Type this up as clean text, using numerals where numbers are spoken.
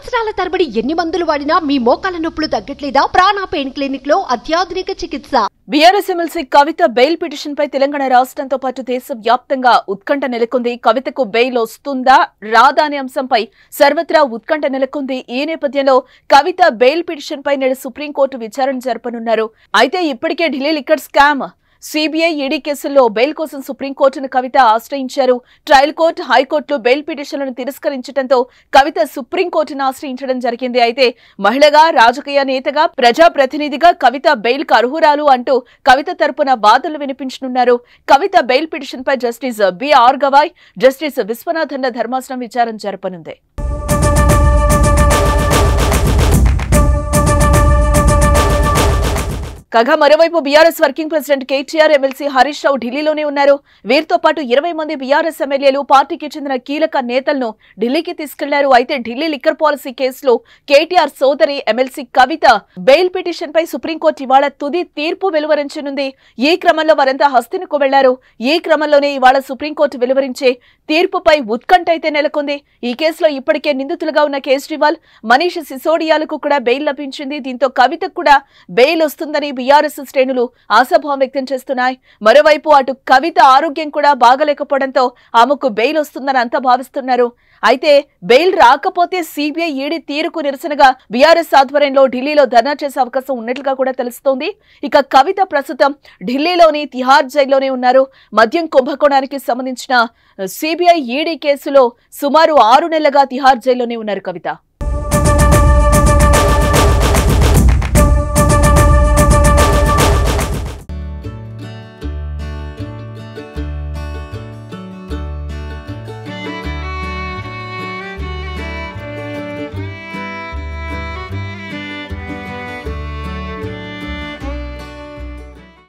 సంవత్సరాల తరబడి ఎన్ని మందులు వాడినా మీ మోకాల నొప్పులు తగ్గట్లేదా? ప్రాణ పెయిన్ క్లినిక్ లో అత్యాధునిక చికిత్స. బీఆర్ఎస్ ఎమ్మెల్సీ కవిత బెయిల్ పిటిషన్ పై తెలంగాణ రాష్ట్రంతో పాటు దేశవ్యాప్తంగా ఉత్కంఠ నెలకొంది. కవితకు బెయిల్ వస్తుందా రాదా అనే అంశంపై సర్వత్రా ఉత్కంఠ నెలకొంది. ఈ నేపథ్యంలో కవిత బెయిల్ పిటిషన్ పై నేడు సుప్రీంకోర్టు విచారణ జరపనున్నారు. అయితే ఇప్పటికే Delhi liquor scam, CBI, ED కేసుల్లో బెయిల్ కోసం సుప్రీంకోర్టును కవిత ఆశ్రయించారు. ట్రయల్ కోర్టు, హైకోర్టులు బెయిల్ పిటిషన్లను తిరస్కరించడంతో కవిత సుప్రీంకోర్టును ఆశ్రయించడం జరిగింది. అయితే మహిళగా, రాజకీయ నేతగా, ప్రజాప్రతినిధిగా కవిత బెయిల్ కు అర్హురాలు అంటూ కవిత తరపున వాదనలు వినిపించనున్నారు. కవిత బెయిల్ పిటిషన్ పై justice BR Gavai, justice Viswanathan ధర్మాసనం విచారణ జరపనుంది. కాగా మరోవైపు BRS working president KTR, MLC Harish Rao ఢిల్లీలోనే ఉన్నారు. వీరితో పాటు 20 మంది బీఆర్ఎస్ ఎమ్మెల్యేలు, పార్టీకి చెందిన కీలక నేతలను ఢిల్లీకి తీసుకెళ్లారు. అయితే ఢిల్లీ లిక్కర్ పాలసీ కేసులో కేటీఆర్ సోదరి ఎమ్మెల్సీ కవిత బెయిల్ పిటిషన్ పై సుప్రీంకోర్టు ఇవాళ తుది తీర్పు వెలువరించనుంది. ఈ క్రమంలో వారంతా హస్తినకు వెళ్లారు. ఈ క్రమంలోనే ఇవాళ సుప్రీంకోర్టు వెలువరించే తీర్పుపై ఉత్కంఠ అయితే నెలకొంది. ఈ కేసులో ఇప్పటికే నిందితులుగా ఉన్న కేజ్రీవాల్, మనీష్ సిసోడియాలకు కూడా బెయిల్ లభించింది. దీంతో కవితకు కూడా బెయిల్ వస్తుందని బీఆర్ఎస్ శ్రేణులు ఆశాభావం వ్యక్తం చేస్తున్నాయి. మరోవైపు అటు కవిత ఆరోగ్యం కూడా బాగలేకపోవడంతో ఆమెకు బెయిల్ వస్తుందని అంతా భావిస్తున్నారు. అయితే బెయిల్ రాకపోతే సిబిఐ, ఈడీ తీరుకు నిరసనగా బీఆర్ఎస్ ఆధ్వర్యంలో ఢిల్లీలో ధర్నా చేసే అవకాశం ఉన్నట్లుగా కూడా తెలుస్తోంది. ఇక కవిత ప్రస్తుతం ఢిల్లీలోని తిహార్ జైల్లోనే ఉన్నారు. మద్యం కుంభకోణానికి సంబంధించిన సిబిఐ, ఈడీ కేసులో సుమారు 6 నెలలుగా తిహార్ జైల్లోనే ఉన్నారు కవిత.